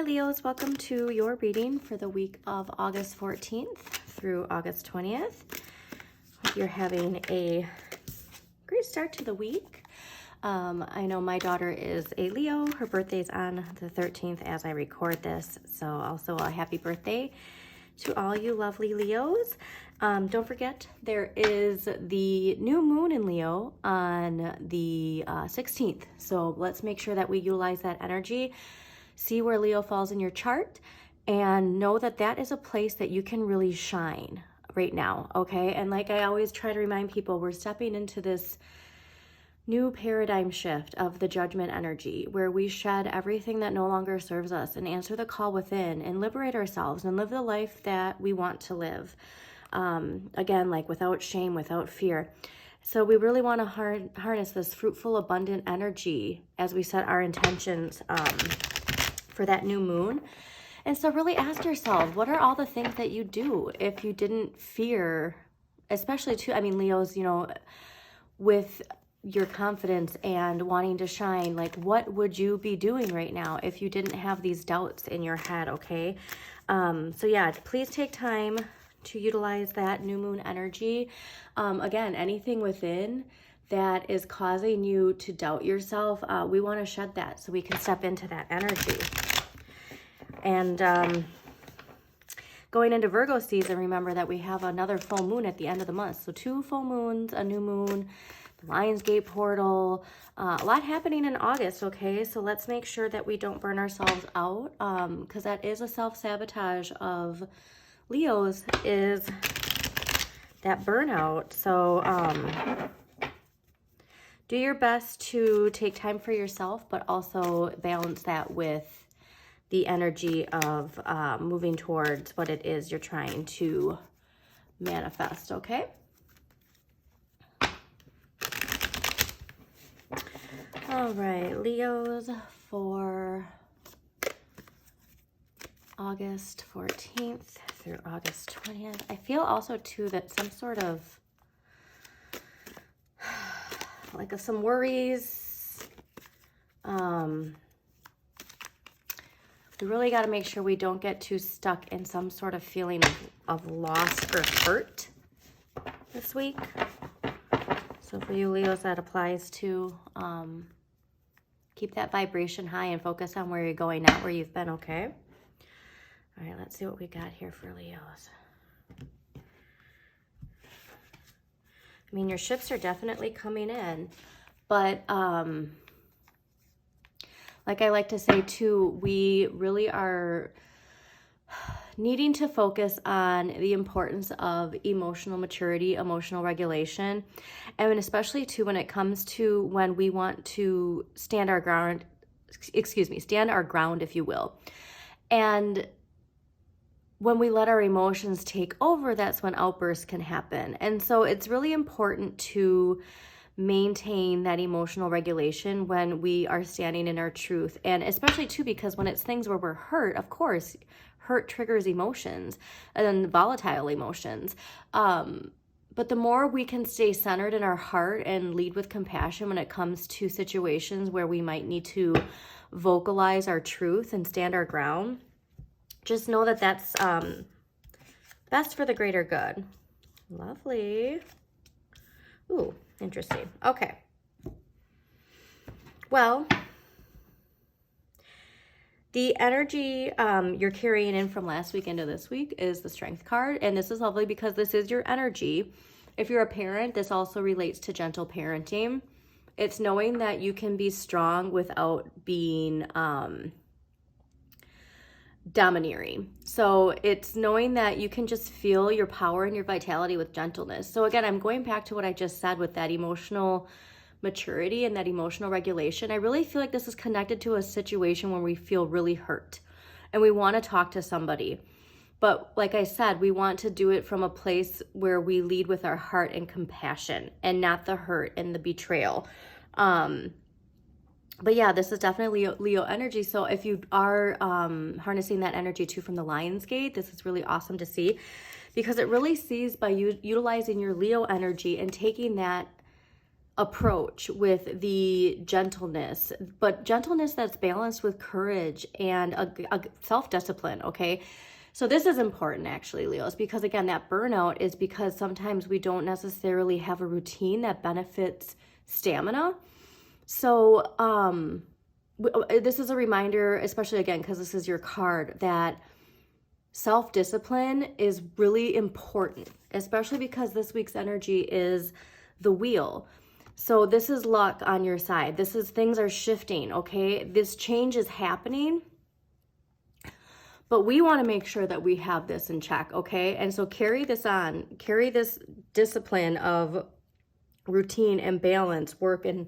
Leos, welcome to your reading for the week of August 14th through August 20th. Hope you're having a great start to the week. I know my daughter is a Leo. Her birthday's on the 13th as I record this, so also a happy birthday to all you lovely Leos. Don't forget, there is the new moon in Leo on the 16th, so let's make sure that we utilize that energy. See where Leo falls in your chart and know that that is a place that you can really shine right now, okay? And like I always try to remind people, we're stepping into this new paradigm shift of the judgment energy where we shed everything that no longer serves us and answer the call within and liberate ourselves and live the life that we want to live. Again, like without shame, without fear. So we really want to harness this fruitful, abundant energy as we set our intentions for that new moon. And so really ask yourself, what are all the things that you do if you didn't fear, especially too, I mean, Leos, you know, with your confidence and wanting to shine, like what would you be doing right now if you didn't have these doubts in your head, okay? So yeah, please take time to utilize that new moon energy. Again, anything within that is causing you to doubt yourself, we want to shed that so we can step into that energy. And going into Virgo season, remember that we have another full moon at the end of the month. So 2 full moons, a new moon, the Lionsgate portal, a lot happening in August, okay? So let's make sure that we don't burn ourselves out, because that is a self-sabotage of Leo's, is that burnout. So do your best to take time for yourself, but also balance that with the energy of moving towards what it is you're trying to manifest, okay? All right, Leos for August 14th through August 20th. I feel also too that some sort of like some worries. We really got to make sure we don't get too stuck in some sort of feeling of loss or hurt this week. So for you Leos, that applies to keep that vibration high and focus on where you're going, not where you've been, okay? All right, let's see what we got here for Leos. I mean, your ships are definitely coming in, but like I like to say too, we really are needing to focus on the importance of emotional maturity, emotional regulation, and especially too when it comes to when we want to stand our ground, if you will. And when we let our emotions take over, that's when outbursts can happen. And so it's really important to maintain that emotional regulation when we are standing in our truth. And especially too, because when it's things where we're hurt, of course, hurt triggers emotions and volatile emotions. But the more we can stay centered in our heart and lead with compassion when it comes to situations where we might need to vocalize our truth and stand our ground, just know that that's best for the greater good. Lovely. Ooh, interesting. Okay. Well, the energy you're carrying in from last week into this week is the Strength card. And this is lovely because this is your energy. If you're a parent, this also relates to gentle parenting. It's knowing that you can be strong without being domineering. So it's knowing that you can just feel your power and your vitality with gentleness. So again, I'm going back to what I just said with that emotional maturity and that emotional regulation. I really feel like this is connected to a situation where we feel really hurt and we want to talk to somebody. But like I said, we want to do it from a place where we lead with our heart and compassion and not the hurt and the betrayal. But yeah, this is definitely Leo energy. So if you are harnessing that energy too from the Lionsgate, this is really awesome to see because it really sees by you utilizing your Leo energy and taking that approach with the gentleness, but gentleness that's balanced with courage and a self-discipline, okay? So this is important actually, Leos, because again, that burnout is because sometimes we don't necessarily have a routine that benefits stamina. So this is a reminder, especially again, because this is your card, that self-discipline is really important, especially because this week's energy is the wheel. So this is luck on your side. This is things are shifting, okay? This change is happening, but we want to make sure that we have this in check, okay? And so carry this on, carry this discipline of routine and balance, work and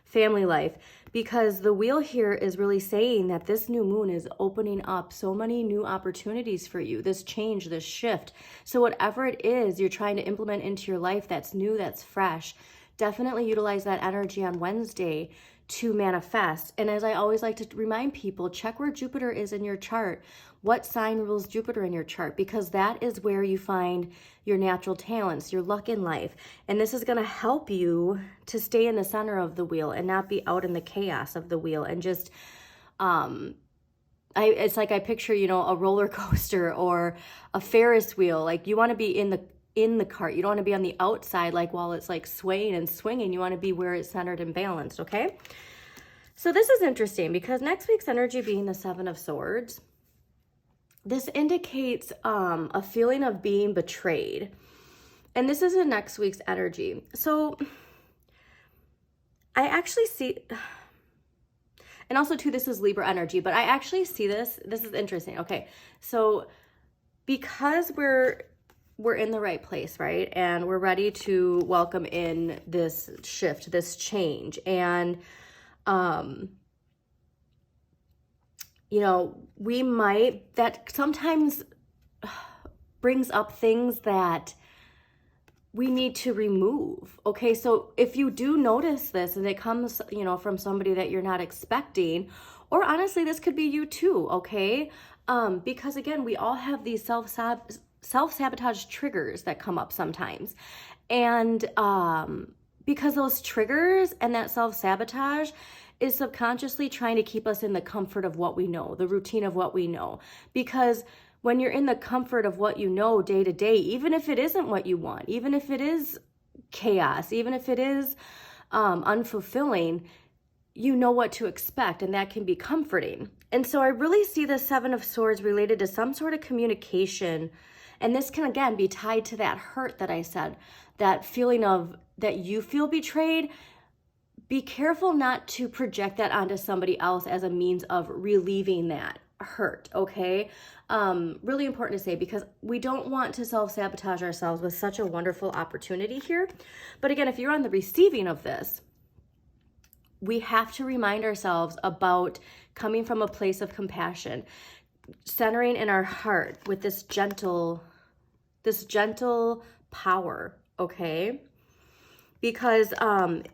family life, because the wheel here is really saying that this new moon is opening up so many new opportunities for you, this change, this shift. So whatever it is you're trying to implement into your life that's new, that's fresh, definitely utilize that energy on Wednesday to manifest. And as I always like to remind people, check where Jupiter is in your chart. What sign rules Jupiter in your chart? Because that is where you find your natural talents, your luck in life. And this is going to help you to stay in the center of the wheel and not be out in the chaos of the wheel and just, it's like I picture, you know, a roller coaster or a Ferris wheel. Like you want to be in the cart. You don't want to be on the outside, like while it's like swaying and swinging. You want to be where it's centered and balanced, okay? So this is interesting because next week's energy being the Seven of Swords, this indicates a feeling of being betrayed. And this is in next week's energy. So I actually see, and also too, this is Libra energy, but I actually see this is interesting. Okay, so because we're in the right place, right? And we're ready to welcome in this shift, this change. And, you know, that sometimes brings up things that we need to remove. Okay, so if you do notice this and it comes, you know, from somebody that you're not expecting, or honestly, this could be you too, okay? Because again, we all have these self-sabotage triggers that come up sometimes. And because those triggers and that self-sabotage is subconsciously trying to keep us in the comfort of what we know, the routine of what we know. Because when you're in the comfort of what you know day to day, even if it isn't what you want, even if it is chaos, even if it is unfulfilling, you know what to expect, and that can be comforting. And so I really see the Seven of Swords related to some sort of communication. And this can, again, be tied to that hurt that I said, that feeling of that you feel betrayed. Be careful not to project that onto somebody else as a means of relieving that hurt, okay? Really important to say, because we don't want to self-sabotage ourselves with such a wonderful opportunity here. But again, if you're on the receiving of this, we have to remind ourselves about coming from a place of compassion, centering in our heart with this gentle power, okay? Because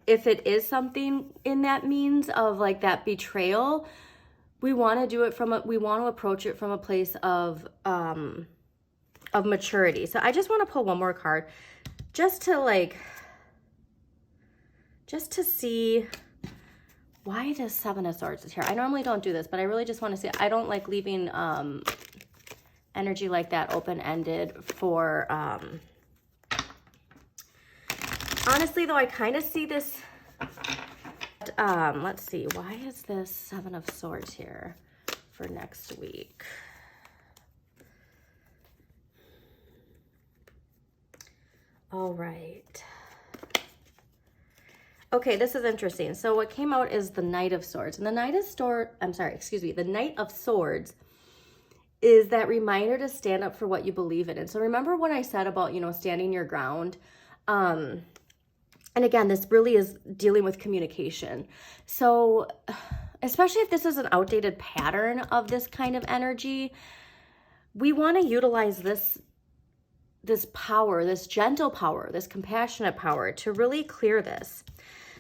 if it is something in that means of like that betrayal, we want to do it we want to approach it from a place of maturity. So I just want to pull one more card just to see why the Seven of Swords is here. I normally don't do this, but I really just want to see. I don't like leaving energy like that open-ended for honestly, though, I kind of see this. Let's see. Why is this Seven of Swords here for next week? All right. Okay, this is interesting. So what came out is the Knight of Swords. And the Knight of the Knight of Swords is that reminder to stand up for what you believe in. And so remember what I said about, you know, standing your ground. And again, this really is dealing with communication. So especially if this is an outdated pattern of this kind of energy, we want to utilize this power, this gentle power, this compassionate power to really clear this.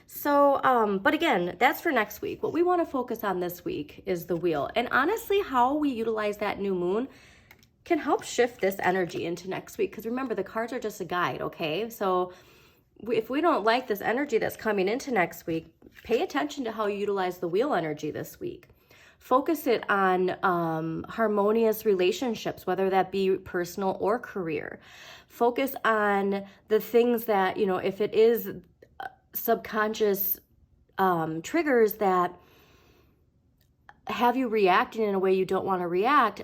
So, but again, that's for next week. What we want to focus on this week is the wheel. And honestly, how we utilize that new moon can help shift this energy into next week. Because remember, the cards are just a guide, okay? So if we don't like this energy that's coming into next week, pay attention to how you utilize the wheel energy this week. Focus it on harmonious relationships, whether that be personal or career. Focus on the things that, you know, if it is subconscious triggers that have you reacting in a way you don't want to react,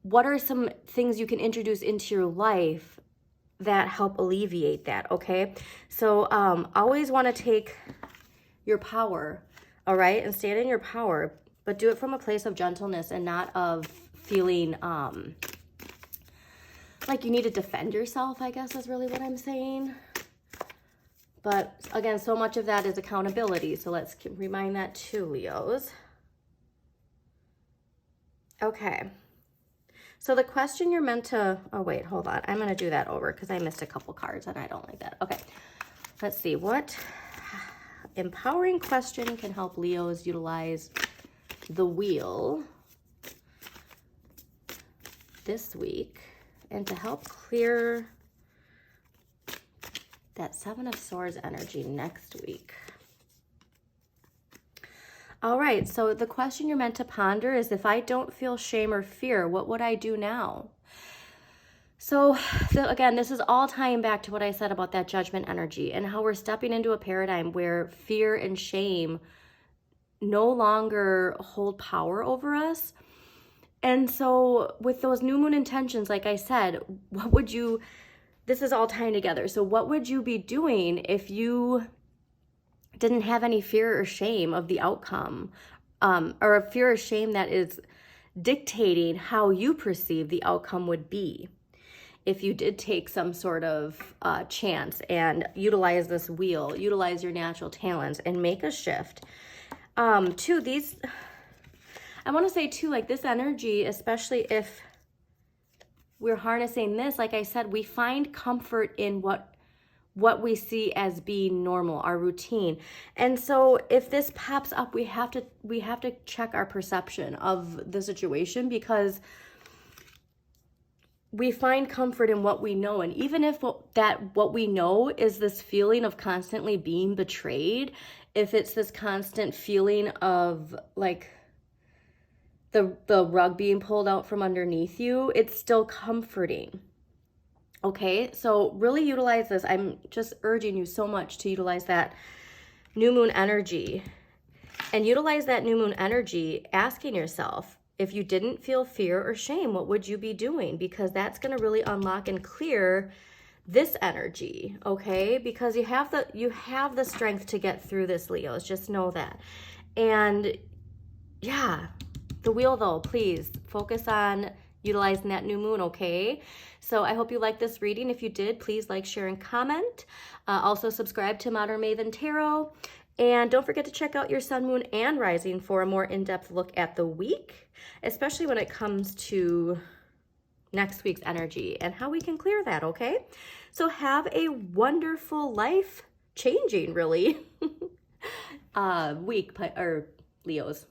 what are some things you can introduce into your life that help alleviate that, okay? So always want to take your power, all right, and stand in your power, but do it from a place of gentleness and not of feeling like you need to defend yourself, I guess is really what I'm saying. But again, so much of that is accountability. So let's remind that too, Leos. Okay. So the question you're meant to, oh wait, hold on. I'm going to do that over because I missed a couple cards and I don't like that. Okay. Let's see. What empowering question can help Leos utilize the wheel this week and to help clear that Seven of Swords energy next week? All right, so the question you're meant to ponder is, if I don't feel shame or fear, what would I do now? So again, this is all tying back to what I said about that judgment energy and how we're stepping into a paradigm where fear and shame no longer hold power over us. And so with those new moon intentions, like I said, what would you, this is all tying together. So what would you be doing if you didn't have any fear or shame of the outcome, or a fear or shame that is dictating how you perceive the outcome would be? If you did take some sort of chance and utilize this wheel, utilize your natural talents and make a shift. Too, these, I want to say too, like this energy, especially if we're harnessing this, like I said, we find comfort in what we see as being normal, our routine. And so if this pops up, we have to check our perception of the situation, because we find comfort in what we know. And even if what we know is this feeling of constantly being betrayed, if it's this constant feeling of like the rug being pulled out from underneath you, it's still comforting. Okay, so really utilize this. I'm just urging you so much to utilize that new moon energy, and utilize that new moon energy asking yourself, if you didn't feel fear or shame, what would you be doing? Because that's going to really unlock and clear this energy, okay? Because you have the strength to get through this, Leos. Just know that. And yeah, the wheel though, please focus on utilizing that new moon, okay? So I hope you liked this reading. If you did, please like, share, and comment. Also subscribe to Modern Maven Tarot. And don't forget to check out your sun, moon, and rising for a more in-depth look at the week, especially when it comes to next week's energy and how we can clear that, okay? So have a wonderful, life-changing, really, week, or Leos.